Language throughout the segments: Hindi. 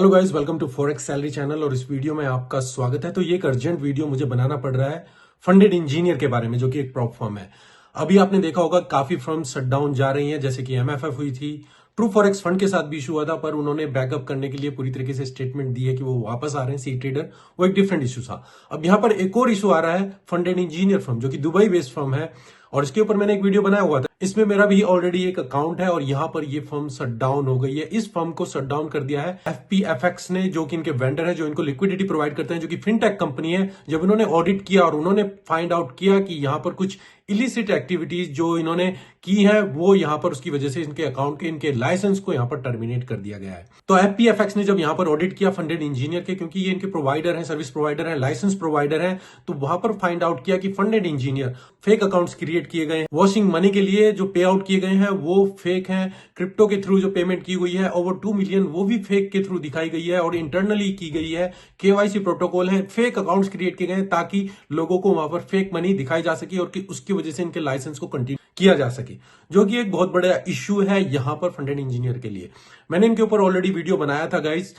Hello guys, welcome to forex salary channel. और इस वीडियो में आपका स्वागत है। तो ये एक अर्जेंट वीडियो मुझे बनाना पड़ रहा है फंडेड इंजीनियर के बारे में, जो कि एक प्रॉप फर्म है। अभी आपने देखा होगा काफी फर्म शट डाउन जा रही हैं, जैसे कि एमएफएफ हुई थी। ट्रू फॉरेक्स फंड के साथ भी इशू हुआ था, पर उन्होंने बैकअप करने के लिए पूरी तरीके से स्टेटमेंट दी है कि वो वापस आ रहे हैं। सी ट्रेडर वो एक डिफरेंट इशू था। अब यहाँ पर एक और इशू आ रहा है फंडेड इंजीनियर फर्म, जो कि दुबई बेस्ड फर्म है, और इसके ऊपर मैंने एक वीडियो बनाया हुआ था। इसमें मेरा भी ऑलरेडी एक अकाउंट है और यहाँ पर ये फर्म शट डाउन हो गई है। इस फर्म को शट डाउन कर दिया है एफपीएफएक्स ने, जो कि इनके वेंडर है, जो इनको लिक्विडिटी प्रोवाइड करते हैं, जो कि फिनटेक कंपनी है। जब इन्होंने ऑडिट किया और उन्होंने फाइंड आउट किया कि यहाँ पर कुछ इलिसिट एक्टिविटीज जो इन्होंने की है, वो यहाँ पर उसकी वजह से इनके अकाउंट के, इनके लाइसेंस को यहाँ पर टर्मिनेट कर दिया गया है। तो एफपीएफएक्स ने जब यहाँ पर ऑडिट किया फंडेड इंजीनियर के, क्योंकि ये इनके प्रोवाइडर है, सर्विस प्रोवाइडर है, लाइसेंस प्रोवाइडर है, तो वहां पर फाइंड आउट किया कि funded engineer fake accounts create किए गए, वॉशिंग मनी के लिए जो पे आउट किए गए हैं वो फेक हैं। क्रिप्टो के थ्रू जो पेमेंट की हुई है ओवर 2 मिलियन, वो भी फेक के थ्रू दिखाई गई है और इंटरनली की गई है। केवाईसी प्रोटोकॉल है, फेक अकाउंट्स क्रिएट किए गए ताकि लोगों को वहां पर फेक मनी दिखाई जा सके और कि उसकी वजह से इनके लाइसेंस को कंटिन्यू किया जा सके, जो कि एक बहुत बड़ा इश्यू है यहां पर फंडेड इंजीनियर के लिए। मैंने इनके ऊपर ऑलरेडी वीडियो बनाया था गाइस।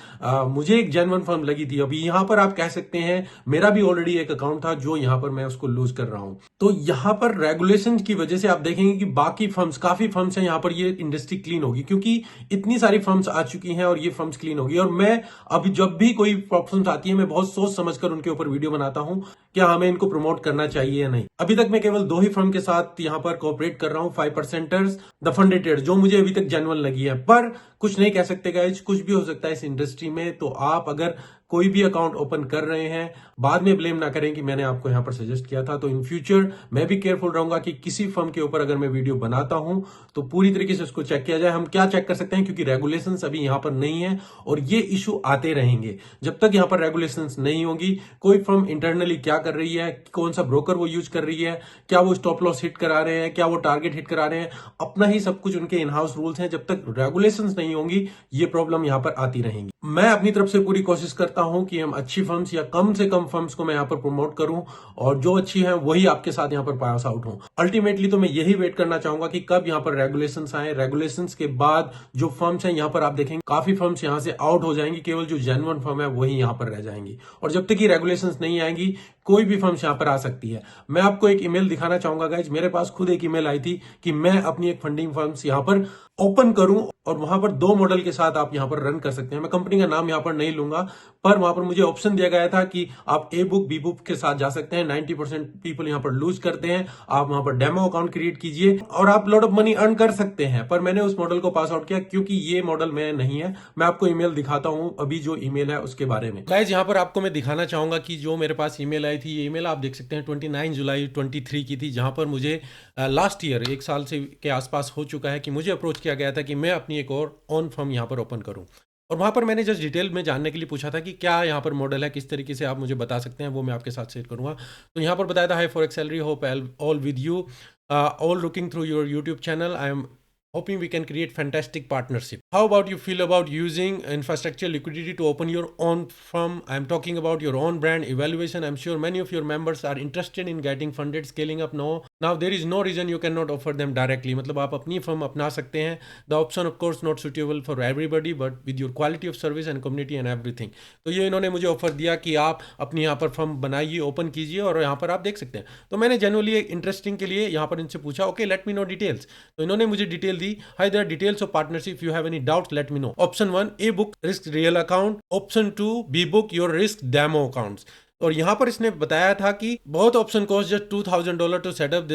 मुझे एक जेन्युइन फर्म लगी थी। अभी यहां पर आप कह सकते हैं मेरा भी ऑलरेडी एक अकाउंट था, जो यहां पर मैं उसको लूज कर रहा हूं। तो यहां पर रेगुलेशन की वजह से आप देखेंगे कि बाकी फर्म्स, काफी फर्म्स हैं, यहां पर ये इंडस्ट्री क्लीन होगी, क्योंकि इतनी सारी फर्म्स आ चुकी हैं और ये फर्म्स क्लीन होगी। और मैं अभी जब भी कोई प्रॉब्लम्स आती है, मैं बहुत सोच समझकर उनके ऊपर वीडियो बनाता हूं, क्या हमें इनको प्रमोट करना चाहिए या नहीं। अभी तक मैं केवल 2 ही फर्म के साथ यहां पर कोऑपरेट कर रहा हूं, 5%ers, द फंडेड ट्रेडर्स, जो मुझे अभी तक जेन्युइन लगी है। पर कुछ नहीं कह सकते गाइज, कुछ भी हो सकता है इस इंडस्ट्री में। तो आप अगर कोई भी अकाउंट ओपन कर रहे हैं, बाद में ब्लेम ना करें कि मैंने आपको यहां पर सजेस्ट किया था। तो इन फ्यूचर मैं भी केयरफुल रहूंगा कि किसी फर्म के ऊपर अगर मैं वीडियो बनाता हूं तो पूरी तरीके से उसको चेक किया जाए। हम क्या चेक कर सकते हैं, क्योंकि रेगुलेशंस अभी यहां पर नहीं है और ये इशू आते रहेंगे जब तक यहां पर रेगुलेशंस नहीं होगी। कोई फर्म इंटरनली क्या कर रही है, कौन सा ब्रोकर वो यूज कर रही है, क्या वो स्टॉप लॉस हिट करा रहे हैं, क्या वो टारगेट हिट करा रहे हैं, अपना ही सब कुछ उनके इन हाउस रूल्स हैं। जब तक रेगुलेशंस नहीं होंगी ये प्रॉब्लम यहां पर आती रहेंगी। मैं अपनी तरफ से पूरी कोशिश करता हूं कि हम अच्छी फर्म्स या कम से कम फर्म्स को मैं यहां पर प्रमोट करूं और जो अच्छी है वही आपके साथ यहां पर पास आउट हो। अल्टीमेटली तो मैं यही वेट करना चाहूंगा कि कब यहां पर रेगुलेशंस आए। रेगुलेशंस के बाद जो फर्म्स हैं यहां पर आप देखेंगे काफी फर्म्स यहां से आउट हो जाएंगी, केवल जो जेन्युइन फर्म है वही यहां पर रह जाएंगी। और जब तक ये रेगुलेशंस नहीं आएंगी कोई भी फर्म्स यहां पर आ सकती है। मैं आपको एक ईमेल दिखाना चाहूंगा गाइज, मेरे पास खुद एक ईमेल आई थी कि मैं अपनी एक फंडिंग फर्म्स यहां पर ओपन करूं और वहां पर 2 मॉडल के साथ आप यहां पर रन कर सकते हैं। मैं कंपनी का नाम यहां पर नहीं लूंगा, पर वहां पर मुझे ऑप्शन दिया गया था कि आप ए बुक बी बुक के साथ जा सकते हैं। 90% पीपल यहां पर लूज करते हैं। आप वहां पर डेमो अकाउंट क्रिएट कीजिए और आप लॉट ऑफ मनी अर्न कर सकते हैं। पर मैंने उस मॉडल को पास आउट किया क्योंकि ये मॉडल में नहीं है। मैं आपको ईमेल दिखाता हूं अभी, जो ईमेल है उसके बारे में। गाइस यहां पर आपको मैं दिखाना चाहूंगा कि जो मेरे पास ईमेल आई थी, ये ईमेल आप देख सकते हैं 29 जुलाई 23 की थी, जहां पर मुझे लास्ट ईयर 1 साल से के आसपास हो चुका है कि मुझे अप्रोच किया गया था कि मैं अपनी एक और ऑन फर्म यहाँ पर ओपन करूँ। और वहाँ पर मैंने जस्ट डिटेल में जानने के लिए पूछा था कि क्या यहाँ पर मॉडल है, किस तरीके से आप मुझे बता सकते हैं, वो मैं आपके साथ शेयर करूँगा। तो यहाँ पर बताया था, high forex salary, hope all with you, all looking through your YouTube channel, I am hoping we can create fantastic partnership. How about you feel about using infrastructure liquidity to open your own firm? I'm talking about your own brand evaluation. I'm sure many of your members are interested in getting funded, scaling up now there is no reason you cannot offer them directly. मतलब आप अपनी फर्म अपना सकते हैं. The option of course not suitable for everybody, but with your quality of service and community and everything. तो ये इन्होंने मुझे ऑफर दिया कि आप अपनी यहाँ पर फर्म बनाइए, ओपन कीजिए और यहाँ पर आप देख सकते हैं. तो मैंने जनरली इंटरेस्टिंग के लिए यहाँ पर इनसे पूछा, okay let me know details. तो इन्होंने मुझे detail the. Hi, there are details of partnership. If you have any doubts, let me know. Option 1, A-book risk real account. Option 2, B-book your risk demo accounts. और यहाँ पर इसने बताया था कि बहुत option cost just $2,000 to setup.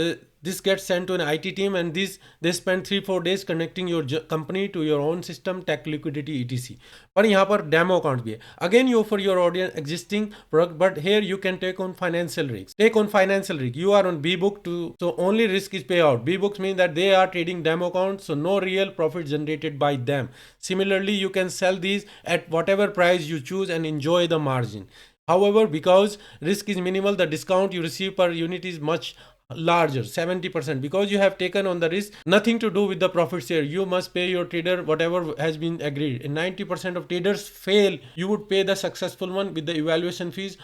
This gets sent to an IT team and they spend 3-4 days connecting your company to your own system, tech, liquidity, etc. पर यहाँ पर डेमो अकाउंट भी है. Again, you offer your audience existing product, but here you can take on financial risk. Take on financial risk. You are on B-book too, so only risk is payout. B-books mean that they are trading demo accounts, so no real profit generated by them. Similarly, you can sell these at whatever price you choose and enjoy the margin. However, because risk is minimal, the discount you receive per unit is much larger, 70%, because you have taken on the risk, nothing to do with the profit share. You must pay your trader whatever has been agreed. And 90% of traders fail. You would pay the successful one with the evaluation fees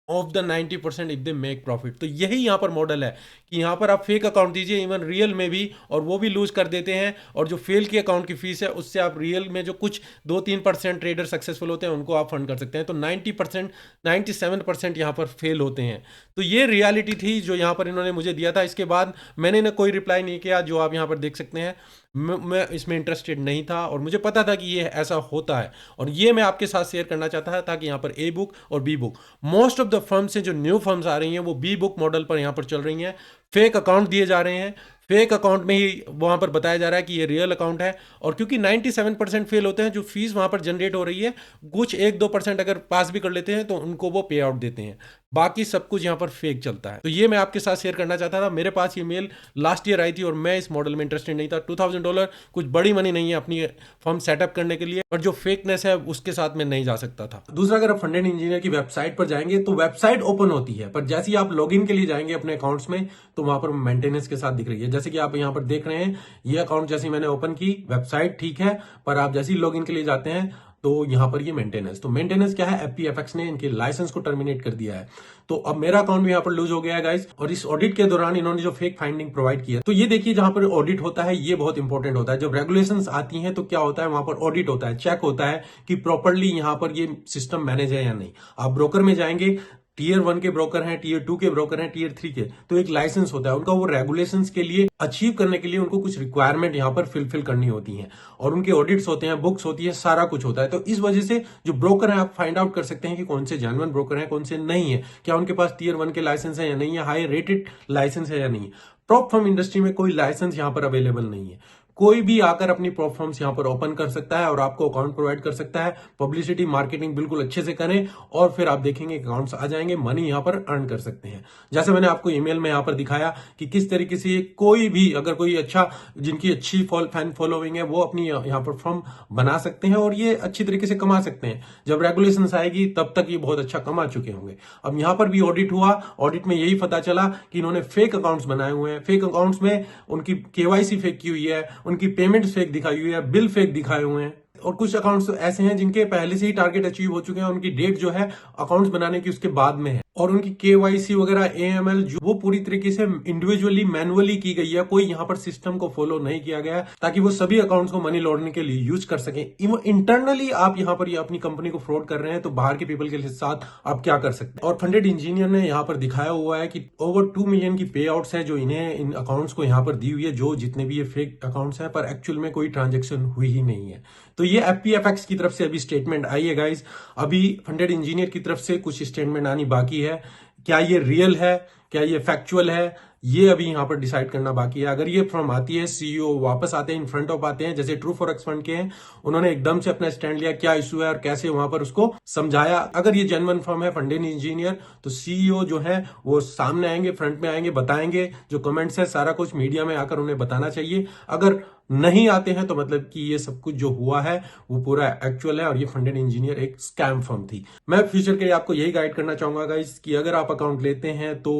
of the 90% if they make profit. तो यही यहाँ पर मॉडल है कि यहाँ पर आप फेक अकाउंट दीजिए इवन रियल में भी, और वो भी लूज कर देते हैं, और जो फेल की अकाउंट की फीस है उससे आप रियल में जो कुछ 2-3% ट्रेडर सक्सेसफुल होते हैं उनको आप फंड कर सकते हैं। तो 90%, 97% यहाँ पर फेल होते हैं। तो ये रियलिटी थी जो यहाँ पर इन्होंने मुझे दिया था। इसके बाद मैंने ना कोई रिप्लाई नहीं किया, जो आप यहाँ पर देख सकते हैं। मैं इसमें इंटरेस्टेड नहीं था और मुझे पता था कि ये ऐसा होता है, और ये मैं आपके साथ शेयर करना चाहता था ताकि यहाँ पर ए बुक और B book, most of the firms से जो न्यू फर्म्स आ रही हैं वो बी बुक मॉडल पर यहाँ पर चल रही हैं। फेक अकाउंट दिए जा रहे हैं, फेक अकाउंट में ही वहाँ पर बताया जा रहा है कि ये रियल अकाउंट है। और क्योंकि 97% फेल होते हैं, जो फीस वहाँ पर जनरेट हो रही है, कुछ 1-2% अगर पास भी कर लेते हैं तो उनको वो पे आउट देते हैं, बाकी सब कुछ यहाँ पर फेक चलता है। तो ये मैं आपके साथ शेयर करना चाहता था। मेरे पास ये मेल लास्ट ईयर आई थी और मैं इस मॉडल में इंटरेस्टेड नहीं था। $2000 कुछ बड़ी मनी नहीं है अपनी फर्म सेटअप करने के लिए, और जो फेकनेस है उसके साथ मैं नहीं जा सकता था। दूसरा, अगर आप फंड एंड इंजीनियर की वेबसाइट पर जाएंगे तो वेबसाइट ओपन होती है, पर जैसे ही आप लॉगिन के लिए जाएंगे अपने अकाउंट्स में तो वहां पर मेंटेनेंस के साथ दिख रही है। जैसे कि आप यहाँ पर देख रहे हैं, ये अकाउंट जैसे मैंने ओपन की, वेबसाइट ठीक है, पर आप जैसे ही लॉगिन के लिए जाते हैं तो यहां पर ये मेंटेनेंस, तो मेंटेनेंस क्या है, एफपीएफएक्स ने इनके लाइसेंस को टर्मिनेट कर दिया है। तो अब मेरा अकाउंट भी यहां पर लूज हो गया है गाइस। और इस ऑडिट के दौरान इन्होंने जो फेक फाइंडिंग प्रोवाइड किया, तो ये देखिए जहां पर ऑडिट होता है ये बहुत इंपॉर्टेंट होता है। जब रेगुलेशंस आती हैं तो क्या होता है, वहां पर ऑडिट होता है, चेक होता है कि प्रॉपरली यहां पर ये सिस्टम मैनेज है या नहीं। आप ब्रोकर में जाएंगे, टीयर 1 के ब्रोकर हैं, टीयर 2 के ब्रोकर हैं, टीयर 3 के, तो एक लाइसेंस होता है उनका। वो रेगुलेशंस के लिए अचीव करने के लिए उनको कुछ रिक्वायरमेंट यहाँ पर फिलफिल करनी होती हैं, और उनके ऑडिट्स होते हैं, बुक्स होती है, सारा कुछ होता है। तो इस वजह से जो ब्रोकर है आप फाइंड आउट कर सकते हैं कि कौन से जेन्युइन ब्रोकर हैं, कौन से नहीं है, क्या उनके पास टीयर 1 के लाइसेंस है या नहीं है, हाई रेटेड लाइसेंस है या नहीं है। प्रॉप फर्म इंडस्ट्री में कोई लाइसेंस यहाँ पर अवेलेबल नहीं है। कोई भी आकर अपनी प्रॉप फर्म्स यहाँ पर ओपन कर सकता है और आपको अकाउंट प्रोवाइड कर सकता है। पब्लिसिटी मार्केटिंग बिल्कुल अच्छे से करें और फिर आप देखेंगे अकाउंट्स आ जाएंगे, मनी यहाँ पर अर्न कर सकते हैं। जैसे मैंने आपको ईमेल में यहाँ पर दिखाया कि किस तरीके से कोई भी, अगर कोई अच्छा, जिनकी अच्छी फैन फॉलोइंग है, वो अपनी यहाँ पर फर्म बना सकते हैं और ये अच्छी तरीके से कमा सकते हैं। जब रेगुलेशंस आएगी तब तक ये बहुत अच्छा कमा चुके होंगे। अब यहाँ पर भी ऑडिट हुआ, ऑडिट में यही पता चला कि इन्होंने फेक अकाउंट्स बनाए हुए हैं। फेक अकाउंट्स में उनकी केवाईसी फेक की हुई है, उनकी पेमेंट फेक दिखाई हुई है, बिल फेक दिखाए हुए हैं, और कुछ अकाउंट्स ऐसे हैं जिनके पहले से ही टारगेट अचीव हो चुके हैं, उनकी डेट जो है अकाउंट्स बनाने की उसके बाद में है, और उनकी केवाईसी वगैरह एएमएल जो वो पूरी तरीके से इंडिविजुअली मैनुअली की गई है। कोई यहाँ पर सिस्टम को फॉलो नहीं किया गया ताकि वो सभी अकाउंट्स को मनी लॉन्ड्रिंग के लिए यूज कर सकें। इंटरनली आप यहाँ पर अपनी कंपनी को फ्रॉड कर रहे हैं तो बाहर के पीपल के साथ आप क्या कर सकते हैं। और फंडेड इंजीनियर ने यहाँ पर दिखाया हुआ है कि ओवर 2 मिलियन की पे आउट्स है जो इन्हें इन अकाउंट्स को यहाँ पर दी हुई है, जो जितने भी ये फेक अकाउंट्स हैं, पर एक्चुअल में कोई ट्रांजेक्शन हुई ही नहीं है। तो ये एफपीएफएक्स की तरफ से अभी स्टेटमेंट आई है गाइज। अभी फंडेड इंजीनियर की तरफ से कुछ स्टेटमेंट आनी बाकी है। क्या ये रियल है, क्या ये फैक्चुअल है, ये अभी यहां पर डिसाइड करना बाकी है। अगर ये फर्म आती है, सीईओ वापस आते हैं, इन फ्रंट ऑफ आते हैं, जैसे ट्रू फॉरेक्स फंड के हैं, उन्होंने एकदम से अपना स्टैंड लिया, क्या इशू है और कैसे वहां पर उसको समझाया। अगर ये जेन्युइन फर्म है फंडेड इंजीनियर, तो सीईओ जो है वो सामने आएंगे, फ्रंट में आएंगे, बताएंगे जो कमेंट्स है, सारा कुछ मीडिया में आकर उन्हें बताना चाहिए। अगर नहीं आते हैं तो मतलब कि ये सब कुछ जो हुआ है वो पूरा एक्चुअल है और ये फंडेड इंजीनियर एक स्कैम फर्म थी। मैं फ्यूचर के लिए आपको यही गाइड करना चाहूंगा गाइस कि अगर आप अकाउंट लेते हैं तो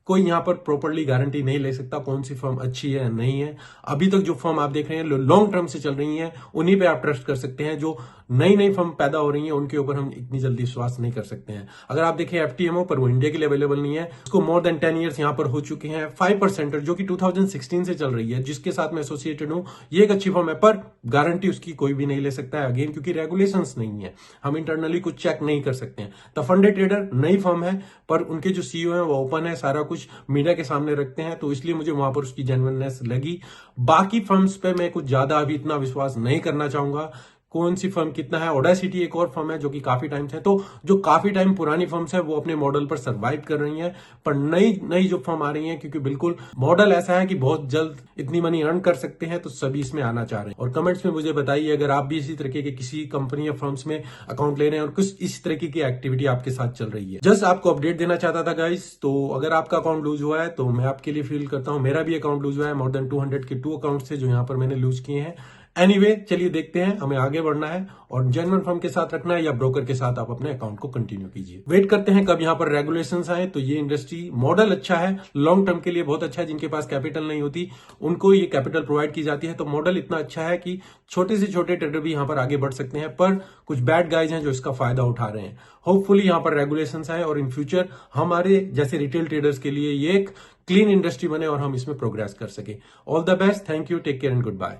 कोई यहाँ पर प्रॉपरली गारंटी नहीं ले सकता कौन सी फर्म अच्छी है नहीं है। अभी तक जो फर्म आप देख रहे हैं लॉन्ग टर्म से चल रही हैं, उन्हीं पे आप ट्रस्ट कर सकते हैं। जो नई नई फर्म पैदा हो रही हैं उनके ऊपर हम इतनी जल्दी विश्वास नहीं कर सकते हैं। अगर आप देखें एफटीएमओ, पर वो इंडिया के लिए अवेलेबल नहीं है, उसको मोर देन 10 ईयर्स यहाँ पर हो चुके हैं। 5% जो कि 2016 से चल रही है, जिसके साथ मैं एसोसिएटेड हूं, ये एक अच्छी फर्म है, पर गारंटी उसकी कोई भी नहीं ले सकता है, अगेन क्योंकि रेगुलेशंस नहीं है, हम इंटरनली कुछ चेक नहीं कर सकते हैं। द फंडेड ट्रेडर नई फर्म है, पर उनके जो सीईओ है वो ओपन है, सारा कुछ मीडिया के सामने रखते हैं, तो इसलिए मुझे वहां पर उसकी जेन्युइननेस लगी। बाकी फर्म्स पे मैं कुछ ज्यादा अभी इतना विश्वास नहीं करना चाहूंगा। कौन सी फर्म कितना है, ऑडेसिटी एक और फर्म है जो कि काफी टाइम से, तो जो काफी टाइम पुरानी फर्म्स है वो अपने मॉडल पर सर्वाइव कर रही हैं, पर नई नई जो फर्म आ रही हैं, क्योंकि बिल्कुल मॉडल ऐसा है कि बहुत जल्द इतनी मनी अर्न कर सकते हैं, तो सभी इसमें आना चाह रहे हैं। और कमेंट्स में मुझे बताइए अगर आप भी इसी तरीके के किसी कंपनी या फर्म्स में अकाउंट ले रहे हैं और कुछ इस तरीके की एक्टिविटी आपके साथ चल रही है। जस्ट आपको अपडेट देना चाहता था गाइस। तो अगर आपका अकाउंट लूज हुआ है तो मैं आपके लिए फील करता हूँ, मेरा भी अकाउंट लूज हुआ है। मोर देन 200 के 2 अकाउंट थे जो यहाँ पर मैंने लूज किए हैं। एनीवे चलिए देखते हैं, हमें आगे बढ़ना है और जेन्युइन फर्म के साथ रखना है या ब्रोकर के साथ आप अपने अकाउंट को कंटिन्यू कीजिए। वेट करते हैं कब यहाँ पर रेगुलेशंस आए। तो ये इंडस्ट्री मॉडल अच्छा है, लॉन्ग टर्म के लिए बहुत अच्छा है। जिनके पास कैपिटल नहीं होती उनको ये कैपिटल प्रोवाइड की जाती है। तो मॉडल इतना अच्छा है कि छोटे से छोटे ट्रेडर भी यहाँ पर आगे बढ़ सकते हैं, पर कुछ बैड गाइज हैं जो इसका फायदा उठा रहे हैं। होपफुली यहाँ पर रेगुलेशंस आए और इन फ्यूचर हमारे जैसे रिटेल ट्रेडर्स के लिए ये एक क्लीन इंडस्ट्री बने और हम इसमें प्रोग्रेस कर सके। All the best, thank you, take care and good bye.